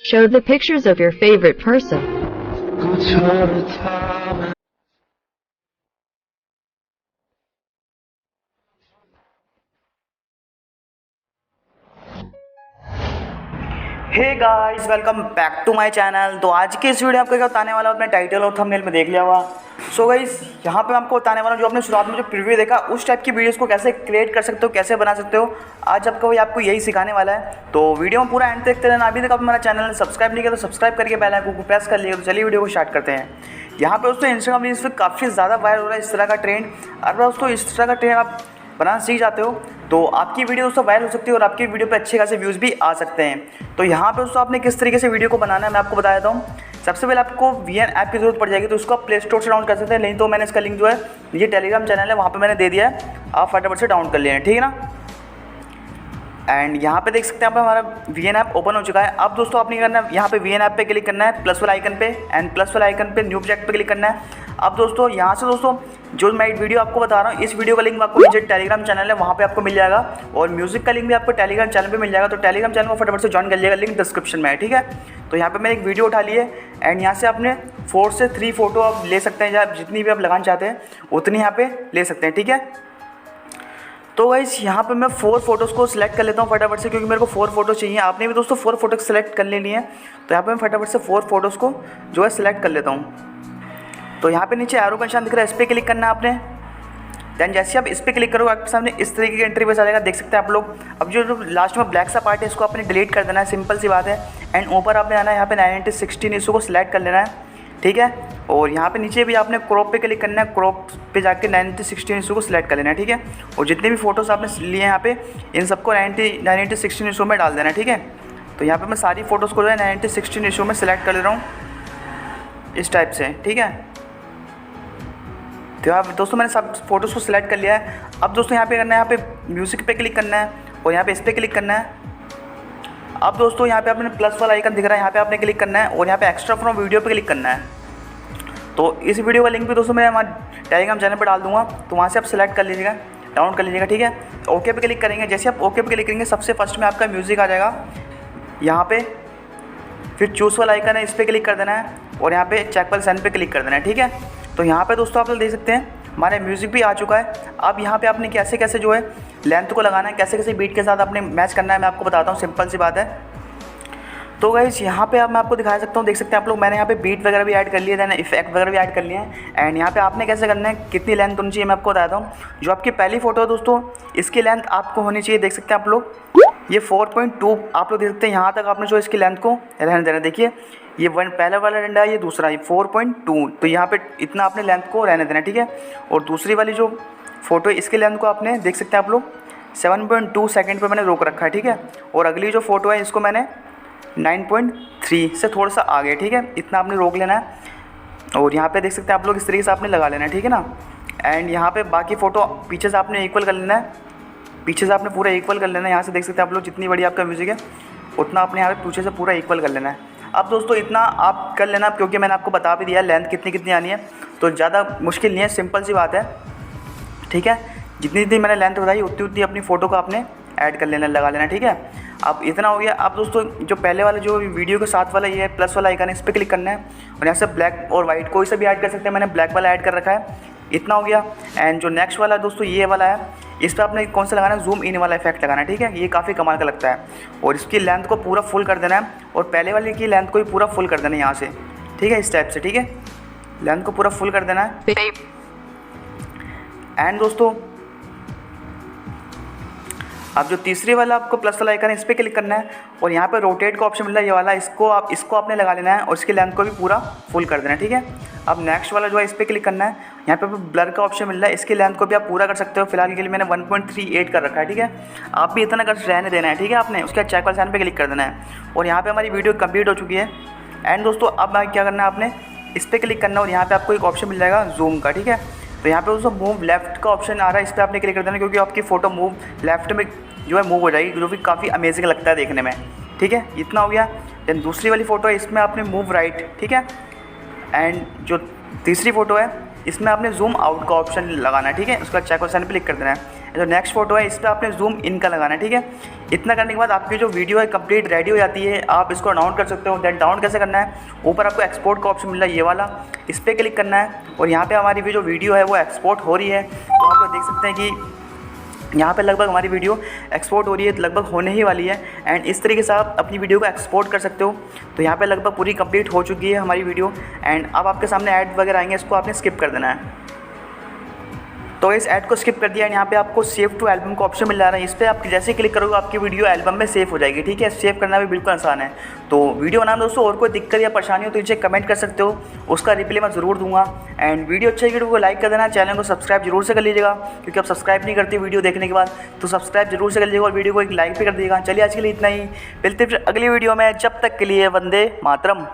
Show the pictures of your favorite person. Hey guys, welcome back to my channel. तो आज की इस video आपको क्या बताने वाला हूँ, अपने टाइटल और थंबनेल में देख लिया हुआ। सो गाइस, यहाँ पे मैं आपको बताने वाला हूँ जो आपने शुरुआत में जो प्रीव्यू देखा उस टाइप की वीडियोस को कैसे क्रिएट कर सकते हो, कैसे बना सकते हो। आज आपको यही सिखाने वाला है। तो वीडियो में पूरा एंड देखते रहना। अभी तक आप हमारा चैनल सब्सक्राइब नहीं किया तो सब्सक्राइब करके बेल आइकन को प्रेस कर लिया। तो चलिए वीडियो को स्टार्ट करते हैं। यहाँ पे दोस्तों इंस्टाग्राम रील्स पे काफ़ी ज़्यादा वायरल हो रहा है इस तरह का ट्रेंड। और दोस्तों इस तरह का ट्रेंड आप बनाना सीख जाते हो तो आपकी वीडियो दोस्तों वायरल हो सकती है और आपकी वीडियो पे अच्छे खासे व्यूज़ भी आ सकते हैं। तो यहाँ पे दोस्तों आपने किस तरीके से वीडियो को बनाना है मैं आपको बता देता हूँ। सबसे पहले आपको वीएन ऐप की जरूरत पड़ जाएगी, तो उसको आप प्ले स्टोर से डाउनलोड कर सकते हैं। नहीं तो मैंने इसका लिंक जो है ये टेलीग्राम चैनल है वहाँ पर मैंने दे दिया है, आप फटाफट से डाउनलोड कर लेना, ठीक है ना। एंड यहाँ पे देख सकते हैं आप हमारा वीएन ऐप ओपन हो चुका है। अब दोस्तों आपने करना है यहाँ पे वीएन ऐप पे क्लिक करना है, प्लस वाला आइकन पे, एंड प्लस वाला आइकन पे न्यू प्रोजेक्ट पे क्लिक करना है। अब दोस्तों यहाँ से दोस्तों जो मैं वीडियो आपको बता रहा हूँ इस वीडियो का लिंक आपको नीचे टेलीग्राम चैनल है वहाँ पे आपको मिल जाएगा, और म्यूजिक का लिंक भी आपको टेलीग्राम चैनल पे मिल जाएगा। तो टेलीग्राम चैनल को फटाफट से ज्वाइन कर लिएगा, लिंक डिस्क्रिप्शन में है, ठीक है। तो यहाँ पे मैंने एक वीडियो उठा ली है एंड यहाँ से आपने 4 से 3 फोटो आप ले सकते हैं, जहाँ जितनी भी आप लगाना चाहते हैं उतनी यहाँ पे ले सकते हैं, ठीक है। तो गाइस यहाँ पे मैं 4 फोटोज़ को सिलेक्ट कर लेता हूँ फटाफट से, क्योंकि मेरे को 4 फोटो चाहिए। आपने भी दोस्तों 4 फोटो सेलेक्ट कर लेनी है। तो यहाँ पे मैं फटाफट से 4 फोटोज़ को जो है सिलेक्ट कर लेता हूँ। तो यहाँ पे नीचे एरो का निशान दिख रहा है, इस पर क्लिक करना है आपने। दैन जैसे आप इस पर क्लिक करोगे आपके सामने इस तरीके का इंटरफेस आ जाएगा, देख सकते हैं आप लोग। अब जो लास्ट में ब्लैक सा पार्ट है इसको आपने डिलीट कर देना है, सिंपल सी बात है। एंड ऊपर आपने आना है, यहाँ पे 9:16 इसको को सिलेक्ट कर लेना है, ठीक है। और यहाँ पे नीचे भी आपने क्रॉप पे क्लिक करना है, क्रॉप पे जाके 9:16 इसको को सिलेक्ट कर लेना है, ठीक है। और जितने भी फोटोज़ आपने लिए हैं यहाँ पे इन सबको 9:16 इसको में डाल देना है, ठीक है। तो यहाँ पे मैं सारी फोटोज़ को जो है 9:16 इसको में सिलेक्ट कर ले रहा हूँ इस टाइप से, ठीक है। तो आप दोस्तों मैंने सब फोटोज़ को सिलेक्ट कर लिया है। अब दोस्तों यहाँ पे करना है, यहाँ पे म्यूज़िक पे क्लिक करना है और यहाँ पे इस पर क्लिक करना है। अब दोस्तों यहाँ पे आपने प्लस वाला आइकन दिख रहा है, यहाँ पे आपने क्लिक करना है और यहाँ पे एक्स्ट्रा फ्रॉम वीडियो पे क्लिक करना है। तो इस वीडियो का लिंक भी दोस्तों मैं हमारे टेलीग्राम चैनल पर डाल दूँगा, तो वहाँ से आप सिलेक्ट कर लीजिएगा, डाउनलोड कर लीजिएगा, ठीक है। ओके पे क्लिक करेंगे, जैसे आप ओके पे क्लिक करेंगे सबसे फर्स्ट में आपका म्यूज़िक आ जाएगा यहाँ पे। फिर चूज़ वाला आइकन है, इस पर क्लिक कर देना है और यहाँ पे चेक वाले साइन पे क्लिक कर देना है, ठीक है। तो यहाँ पे दोस्तों आप लोग देख सकते हैं हमारे म्यूज़िक भी आ चुका है। अब यहाँ पे आपने कैसे कैसे जो है लेंथ को लगाना है, कैसे कैसे बीट के साथ आपने मैच करना है मैं आपको बताता हूँ, सिंपल सी बात है। तो गाइस यहाँ पे अब मैं आपको दिखा सकता हूँ, देख सकते हैं आप लोग, मैंने यहाँ पे बीट वगैरह भी ऐड कर लिए, देन इफेक्ट वगैरह भी ऐड कर लिए हैं। एंड यहाँ पे आपने कैसे करना है, कितनी लेंथ होनी चाहिए मैं आपको बताता हूँ। जो आपकी पहली फ़ोटो है दोस्तों इसकी लेंथ आपको होनी चाहिए, देख सकते हैं आप लोग, ये 4.2 आप लोग देख सकते हैं। यहाँ तक आपने जो इसकी लेंथ को रहने देना, देखिए ये पहला वाला डंडा है, ये दूसरा, ये 4.2, तो यहाँ पे इतना आपने लेंथ को रहने देना, ठीक है। और दूसरी वाली जो फोटो है इसकी लेंथ को आपने देख सकते हैं आप लोग 7.2 सेकंड पे मैंने रोक रखा है, ठीक है। और अगली जो फोटो है इसको मैंने 9.3 से थोड़ा सा आगे, ठीक है, इतना आपने रोक लेना है। और यहाँ पे देख सकते हैं आप लोग इस तरीके से आपने लगा लेना है, ठीक है ना। एंड यहाँ पे बाकी फ़ोटो पीछे से आपने इक्वल कर लेना है, पीछे से आपने पूरा इक्वल कर लेना है। यहाँ से देख सकते हैं आप लोग जितनी बड़ी आपका म्यूज़िक है उतना आपने यहाँ पे पीछे से पूरा इक्वल कर लेना है। अब दोस्तों इतना आप कर लेना, क्योंकि मैंने आपको बता भी दिया लेंथ कितनी कितनी आनी है, तो ज़्यादा मुश्किल नहीं है, सिंपल सी बात है, ठीक है। जितनी जितनी मैंने लेंथ बताई उतनी उतनी अपनी फ़ोटो को आपने ऐड कर लेना, लगा लेना, ठीक है। अब इतना हो गया। अब दोस्तों जो पहले वाला जो वीडियो के साथ वाला ये है प्लस वाला आइकन है, इस पर क्लिक करना है और यहाँ से ब्लैक और वाइट कोई सा भी ऐड कर सकते हैं, मैंने ब्लैक वाला ऐड कर रखा है, इतना हो गया। एंड जो नेक्स्ट वाला दोस्तों ये वाला है, इस पर आपने कौन सा लगाना है, जूम इन वाला इफेक्ट लगाना है, ठीक है। ये काफ़ी कमाल का लगता है और इसकी लेंथ को पूरा फुल कर देना है और पहले वाले की लेंथ को भी पूरा फुल कर देना है यहाँ से, ठीक है, इस टाइप से, ठीक है। लेंथ को पूरा फुल कर देना है। एंड दोस्तों अब जो तीसरी वाला आपको प्लस वाला आइकन है इस पर क्लिक करना है और यहाँ पे रोटेट का ऑप्शन मिल रहा है ये वाला, इसको आपने लगा लेना है और इसकी लेंथ को भी पूरा फुल कर देना है, ठीक है। अब नेक्स्ट वाला जो है इस पर क्लिक करना है, यहाँ पे ब्लर का ऑप्शन मिल रहा है, इसकी लेंथ को भी आप पूरा कर सकते हो। फिलहाल के लिए मैंने 1.38 कर रखा है, ठीक है। आप भी इतना कर रहने देना है, ठीक है। आपने उसके बाद चेक वाले साइन पे क्लिक कर देना है और यहाँ पे हमारी वीडियो कंप्लीट हो चुकी है। एंड दोस्तों अब क्या करना है, आपने इस पर क्लिक करना है और यहाँ पे आपको एक ऑप्शन मिल जाएगा जूम का, ठीक है। तो यहाँ पे दोस्तों मूव लेफ्ट का ऑप्शन आ रहा है, इस पर आपने क्लिक कर देना, क्योंकि आपकी फ़ोटो मूव लेफ्ट में जो है मूव हो जाएगी, जो भी काफ़ी अमेजिंग लगता है देखने में, ठीक है। इतना हो गया। देन दूसरी वाली फ़ोटो है, इसमें आपने मूव राइट, ठीक है। एंड जो तीसरी फ़ोटो है इसमें आपने जूम आउट का ऑप्शन लगाना है, ठीक है। उसका चेक वाले साइन पे क्लिक कर देना है। जो नेक्स्ट फोटो है इस पर आपने जूम इन का लगाना है, ठीक है। इतना करने के बाद आपकी जो वीडियो है कंप्लीट रेडी हो जाती है। आप इसको डाउन कर सकते हो। देन डाउन कैसे करना है, ऊपर आपको एक्सपोर्ट का ऑप्शन मिल रहा है ये वाला, इस पर क्लिक करना है और यहाँ पे हमारी जो वीडियो है वो एक्सपोर्ट हो रही है। तो आप लोग देख सकते हैं कि यहाँ पे लगभग हमारी वीडियो एक्सपोर्ट हो रही है, लगभग होने ही वाली है। एंड इस तरीके से आप अपनी वीडियो को एक्सपोर्ट कर सकते हो। तो यहाँ पे लगभग पूरी कंप्लीट हो चुकी है हमारी वीडियो। एंड अब आपके सामने ऐड वगैरह आएंगे, इसको आपने स्किप कर देना है। तो इस ऐड को स्किप कर दिया एंड यहाँ पे आपको सेव टू एल्बम का ऑप्शन मिल रहा है। इस पर आप जैसे ही क्लिक करोगे आपकी वीडियो एल्बम में सेव हो जाएगी, ठीक है। सेव करना भी बिल्कुल आसान है। तो वीडियो बनाना दोस्तों, और कोई दिक्कत या परेशानी हो तो नीचे कमेंट कर सकते हो, उसका रिप्लाई मैं ज़रूर दूंगा। एंड वीडियो अच्छी वीडियो को लाइक कर देना, चैनल को सब्सक्राइब जरूर से कर लीजिएगा, क्योंकि आप सब्सक्राइब नहीं करते वीडियो देखने के बाद, तो सब्सक्राइब जरूर से कर लीजिएगा और वीडियो को एक लाइक भी कर दीजिएगा। चलिए आज के लिए इतना ही, मिलते फिर अगली वीडियो में, जब तक के लिए वंदे मातरम।